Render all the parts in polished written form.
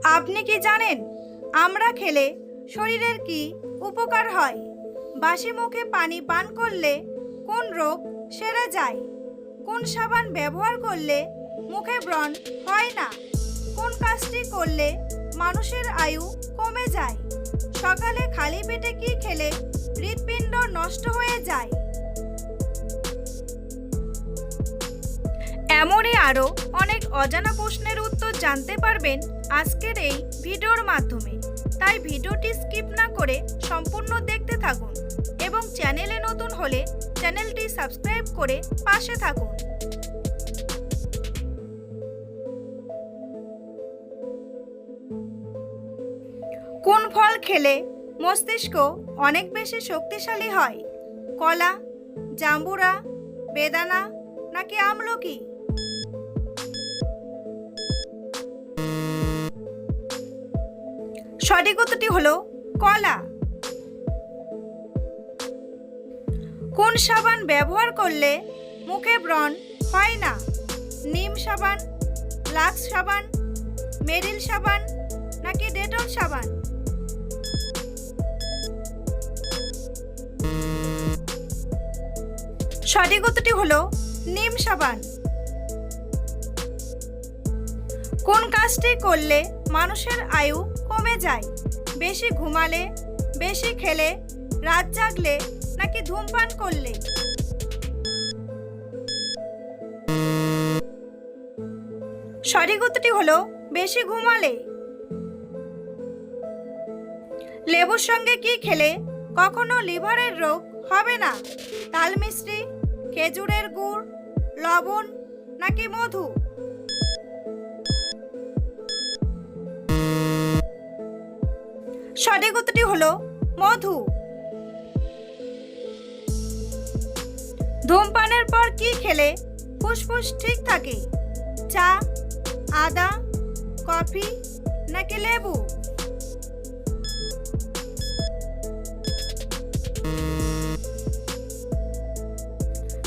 আপনি কি জানেন আমরা খেলে শরীরের কি উপকার হয়? বাসি মুখে পানি পান করলে কোন রোগ সেরে যায়? কোন সাবান ব্যবহার করলে মুখে ব্রণ হয় না? কোন কাজটি করলে মানুষের আয়ু কমে যায়? সকালে খালি পেটে কি খেলে হৃৎপিণ্ড নষ্ট হয়ে যায়? এমনই আরও অনেক অজানা প্রশ্নের উত্তর জানতে পারবেন আজকের এই ভিডিওর মাধ্যমে। তাই ভিডিওটি স্কিপ না করে সম্পূর্ণ দেখতে থাকুন এবং চ্যানেলে নতুন হলে চ্যানেলটি সাবস্ক্রাইব করে পাশে থাকুন। কোন ফল খেলে মস্তিষ্ক অনেক বেশি শক্তিশালী হয়? কলা, জাম্বুরা, বেদানা নাকি আমলকি? সঠিক উত্তরটি হলো কলা। কোন সাবান ব্যবহার করলে মুখে ব্রণ হয় না? নিম সাবান, লাক্স সাবান, মেরিল সাবান নাকি ডেটল সাবান? সঠিক উত্তরটি হলো নিম সাবান। কোন কাজটি করলে মানুষের আয়ু কমে যায়? বেশি ঘুমালে, বেশি খেলে, রাত জাগলে নাকি ধূমপান করলে? সঠিক উত্তরটি হলো বেশি ঘুমালে। লেবুর সঙ্গে কি খেলে কখনো লিভারের রোগ হবে না? তাল মিষ্টি, খেজুরের গুড়, লবণ নাকি মধু? সঠিক উত্তরটি হলো মধু। ধূমপানের পর কি খেলে ফুসফুস ঠিক থাকে? চা, আদা, কফি নাকি লেবু?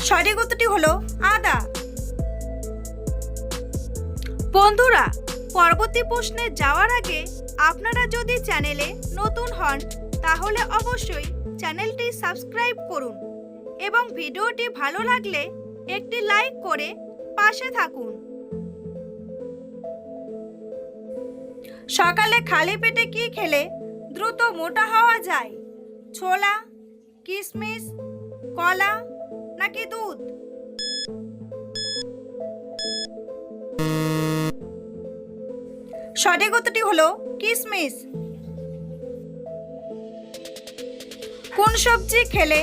সঠিক উত্তরটি হলো আদা। বন্ধুরা, পরবর্তী প্রশ্নে যাওয়ার আগে আপনারা যদি চ্যানেলে নতুন হন তাহলে অবশ্যই চ্যানেলটি সাবস্ক্রাইব করুন এবং ভিডিওটি ভালো লাগলে একটি লাইক করে পাশে থাকুন। সকালে খালি পেটে কি খেলে দ্রুত মোটা হওয়া যায়? ছোলা, কিশমিশ, কলা নাকি দুধ? সঠিক উত্তরটি হলো কিশমিশ। কোন সবজি খেলে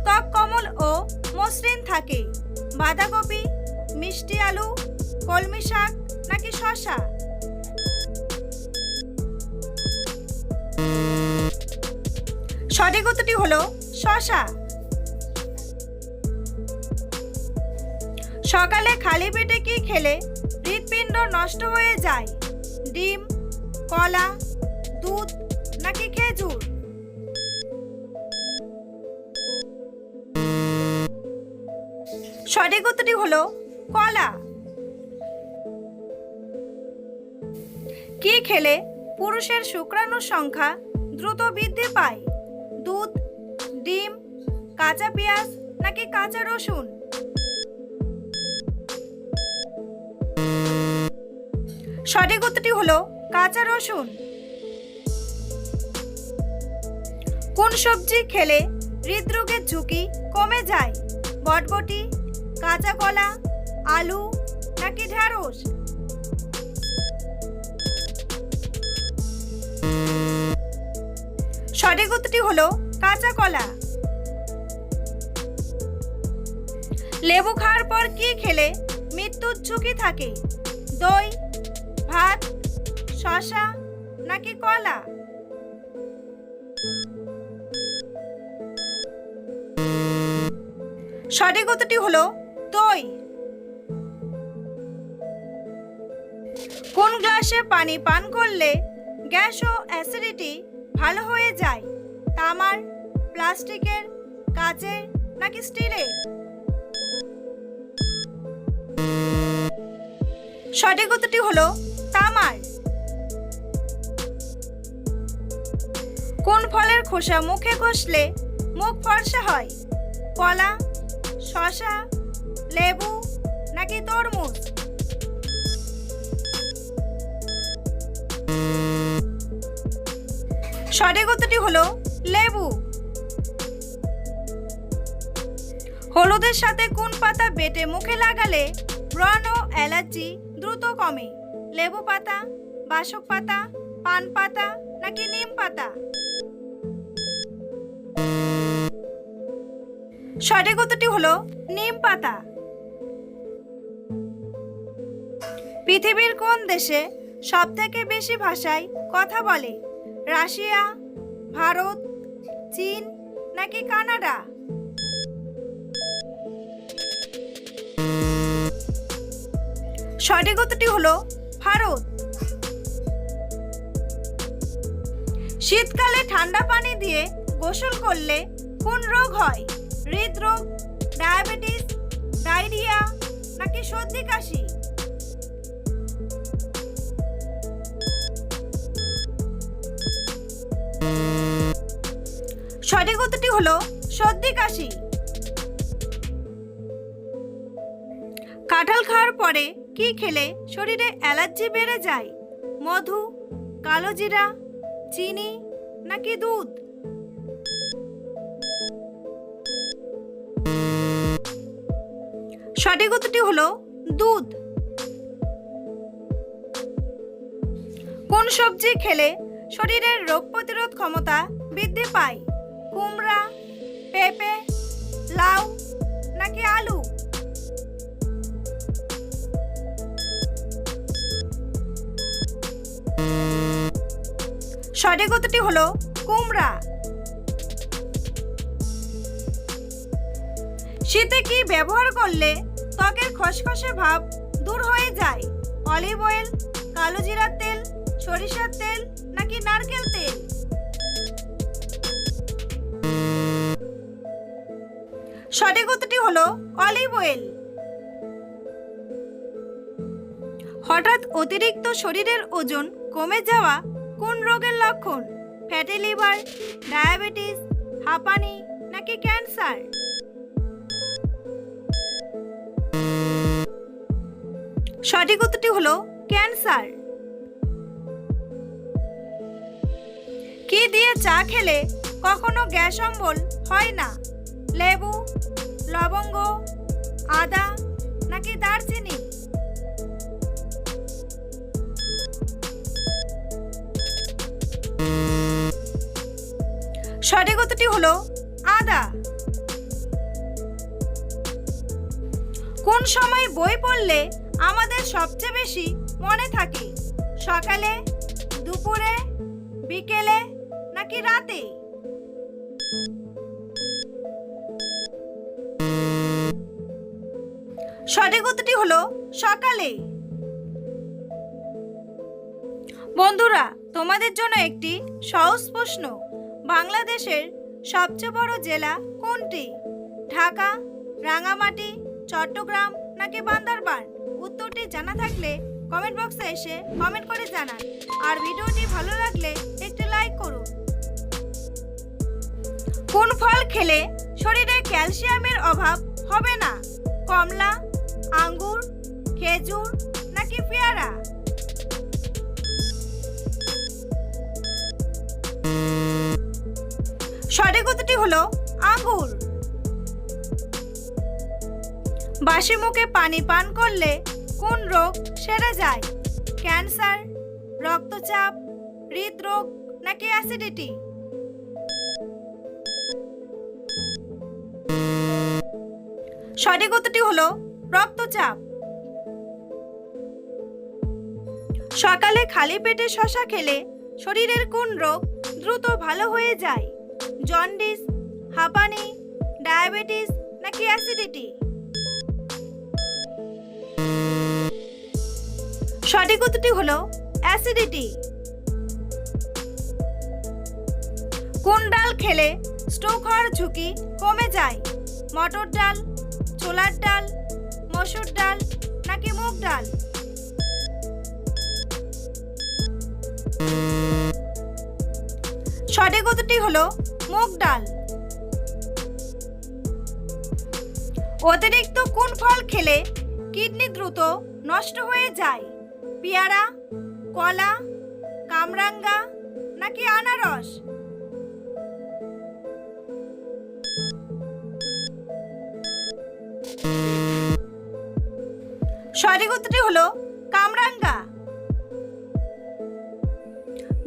ত্বক কোমল ও মসৃণ থাকে? বাঁধাকপি, মিষ্টি আলু, কলমি শাক নাকি শসা? সঠিক উত্তরটি হলো শসা। সকালে খালি পেটে কি খেলে হৃৎপিণ্ড নষ্ট হয়ে যায়? ডিম, কলা, দুধ নাকি খেজুর? সঠিক উত্তরটি হলো কলা। কি খেলে পুরুষের শুক্রাণুর সংখ্যা দ্রুত বৃদ্ধি পায়? দুধ, ডিম, কাঁচা পেঁয়াজ নাকি কাঁচা রসুন? সঠিক উত্তরটি হলো কাঁচা রসুন। কোন সবজি খেলে হৃদরোগের ঝুঁকি কমে যায়? বটবটি, কাঁচা কলা, আলু নাকি ঢেঁড়স? সঠিক উত্তরটি হলো কাঁচা কলা। লেবু খাওয়ার পর কি খেলে মৃত্যুর ঝুঁকি থাকে? দই, ভাত, শসা নাকি কলা? সঠিক উত্তরটি হলো দই। কোন গ্লাসে পানি পান করলে গ্যাস ও অ্যাসিডিটি ভালো হয়ে যায়? তামার, প্লাস্টিকের, কাচের নাকি স্টিলের? সঠিক উত্তরটি হলো তামার। কোন ফলের খোসা মুখে ঘষলে মুখ ফর্সা হয়? কলা, শসা, লেবু নাকি তরমুজ? সঠিক উত্তরটি হলো লেবু। হলুদের সাথে কোন পাতা বেটে মুখে লাগালে ব্রণ ও অ্যালার্জি দ্রুত কমে? লেবু পাতা, বাসক পাতা, পান পাতা নাকি নিম পাতা? সঠিক উত্তরটি হলো নিম পাতা। পৃথিবীর কোন দেশে সবথেকে বেশি ভাষায় কথা বলে? রাশিয়া, ভারত, চীন নাকি কানাডা? সঠিক উত্তরটি হলো ভারত। শীতকালে ঠান্ডা পানি দিয়ে গোসল করলে কোন রোগ হয়? হৃদরোগ, ডায়াবেটিস, ডায়রিয়া নাকি সর্দি কাশি? সঠিক উত্তরটি হলো সর্দি কাশি। কাঁঠাল খাওয়ার পরে কি খেলে শরীরে অ্যালার্জি বেড়ে যায়? মধু, কালোজিরা, চিনি নাকি দুধ? সঠিক উত্তরটি হলো দুধ। কোন সবজি খেলে শরীরের রোগ প্রতিরোধ ক্ষমতা বৃদ্ধি পায়? কুমড়া, পেঁপে, লাউ নাকি আলু? সঠিক উত্তরটি হলো কুমড়া। শীতে কি ব্যবহার করলে ত্বকের খসখসে ভাব দূর হয়ে যায়? অলিভ অয়েল, কালোজিরার তেল, সরিষার তেল নাকি নারকেল তেল? সঠিক উত্তরটি হলো অলিভ অয়েল। হঠাৎ অতিরিক্ত শরীরের ওজন কমে যাওয়া কোন রোগের লক্ষণ? ফ্যাটি লিভার, ডায়াবেটিস, হাঁপানি নাকি ক্যান্সার? সঠিক উত্তরটি হলো ক্যান্সার। কি দিয়ে চা খেলে কখনো গ্যাস অম্বল হয় না? লেবু, লবঙ্গ, আদা নাকি দারচিনি? সঠিক উত্তরটি হলো আদা। কোন সময় বই পড়লে আমাদের সবচেয়ে বেশি মনে থাকে? সকালে, দুপুরে, বিকেলে নাকি রাতে? সঠিক উত্তরটি হলো সকালে। বন্ধুরা, তোমাদের জন্য একটি সহজ প্রশ্ন। বাংলাদেশের সবচেয়ে বড় জেলা কোনটি? ঢাকা, রাঙামাটি, চট্টগ্রাম নাকি বান্দরবান? উত্তরটি জানা থাকলে কমেন্ট বক্সে এসে কমেন্ট করে জানান। আর ভিডিওটি ভালো লাগলে একটি লাইক করুন। কোন ফল খেলে শরীরে ক্যালসিয়ামের অভাব হবে না? কমলা, আঙ্গুর, খেজুর নাকি পেয়ারা? সঠিক উত্তরটি হলো আঙ্গুর। বাসি মুখে পানি পান করলে কোন রোগ সেরে যায়? ক্যান্সার, রক্তচাপ, হৃদরোগ নাকি অ্যাসিডিটি? সঠিক উত্তরটি হলো রক্তচাপ। সকালে খালি পেটে শসা খেলে শরীরের কোন রোগ দ্রুত ভালো হয়ে যায়? জন্ডিস, হাঁপানি, ডায়াবেটিস নাকি অ্যাসিডিটি? সঠিক উত্তরটি হলো অ্যাসিডিটি। কোন ডাল খেলে স্ট্রোক হওয়ার ঝুঁকি কমে যায়? মটর ডাল, ছোলার ডাল, মসুর ডাল নাকি মুগ ডাল? সঠিক উত্তরটি হলো মুগ ডাল। অতিরিক্ত কোন ফল খেলে কিডনি দ্রুত নষ্ট হয়ে যায়? পেয়ারা, কলা, কামরাঙ্গা নাকি আনারস? সঠিক উত্তরটি হলো কামরাঙ্গা।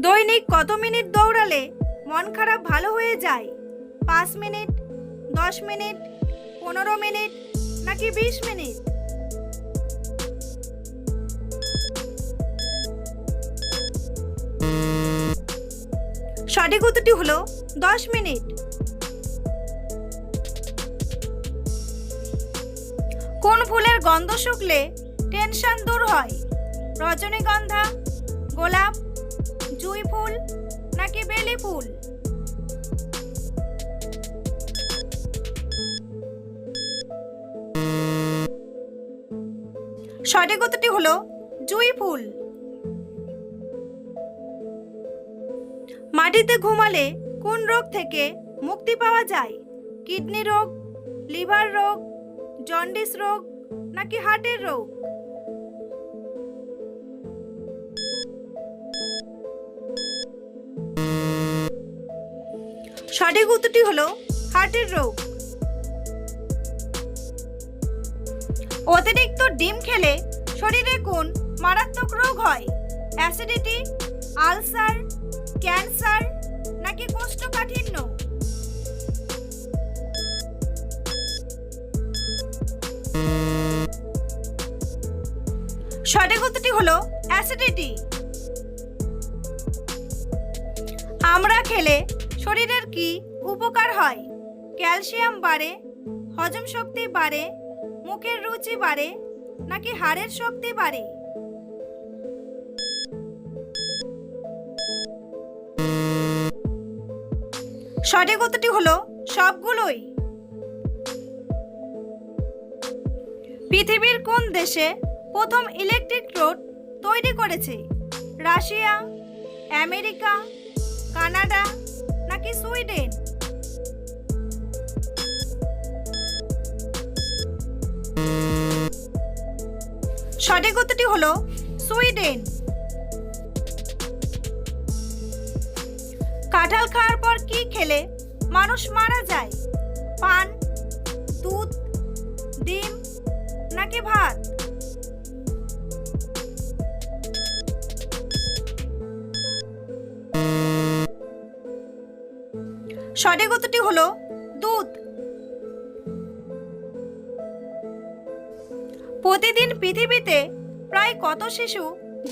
দৈনিক কত মিনিট দৌড়ালে মন খারাপ ভালো হয়ে যায়? 5 মিনিট, 10 মিনিট, 15 মিনিট নাকি 20 মিনিট? সঠিক উত্তরটি হলো 10 মিনিট। কোন ফুলের গন্ধ শুকলে টেনশন দূর হয়? রজনীগন্ধা, গোলাপ, জুঁই ফুল নাকি বেলি ফুল? সঠিক উত্তরটি হলো জুঁই ফুল। মাটিতে ঘুমালে কোন রোগ থেকে মুক্তি পাওয়া যায়? কিডনি রোগ, লিভার রোগ, জন্ডিস রোগ নাকি হার্টের রোগ? সঠিক উত্তরটি হলো হার্টের রোগ। অতিরিক্ত ডিম খেলে শরীরে কোন মারাত্মক রোগ হয়? অ্যাসিডিটি, আলসার, ক্যান্সার নাকি কোষ্ঠকাঠিন্য? সঠিক উত্তরটি হলো অ্যাসিডিটি। আমড়া খেলে শরীরের কি উপকার হয়? ক্যালসিয়াম বাড়ে, হজম শক্তি বাড়ে, মুখের রুচি বাড়ে নাকি হাড়ের শক্তি বাড়ে? সঠিক উত্তরটি হলো সবগুলোই। পৃথিবীর কোন দেশে প্রথম ইলেকট্রিক রোড তৈরি করেছে? রাশিয়া, আমেরিকা, কানাডা নাকি সুইডেন? সঠিক উত্তরটি হলো সুইডেন। কাঁঠাল খাওয়ার পর কি খেলে মানুষ মারা যায়? পান, দুধ, ডিম নাকি ভাত? সঠিক উত্তরটি হলো দুধ। প্রতিদিন পৃথিবীতে প্রায় কত শিশু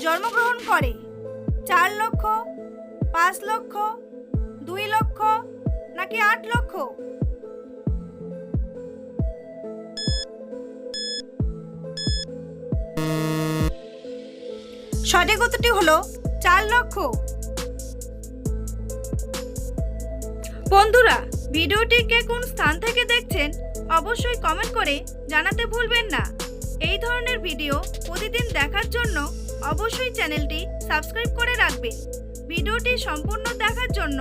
জন্মগ্রহণ করে? 4 লক্ষ, 5 লক্ষ, 2 লক্ষ নাকি 8 লক্ষ? সঠিক উত্তরটি হলো 4 লক্ষ। বন্ধুরা, ভিডিওটি কে কোন স্থান থেকে দেখছেন অবশ্যই কমেন্ট করে জানাতে ভুলবেন না। এই ধরনের ভিডিও প্রতিদিন দেখার জন্য অবশ্যই চ্যানেলটি সাবস্ক্রাইব করে রাখবেন। ভিডিওটি সম্পূর্ণ দেখার জন্য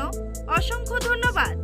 অসংখ্য ধন্যবাদ।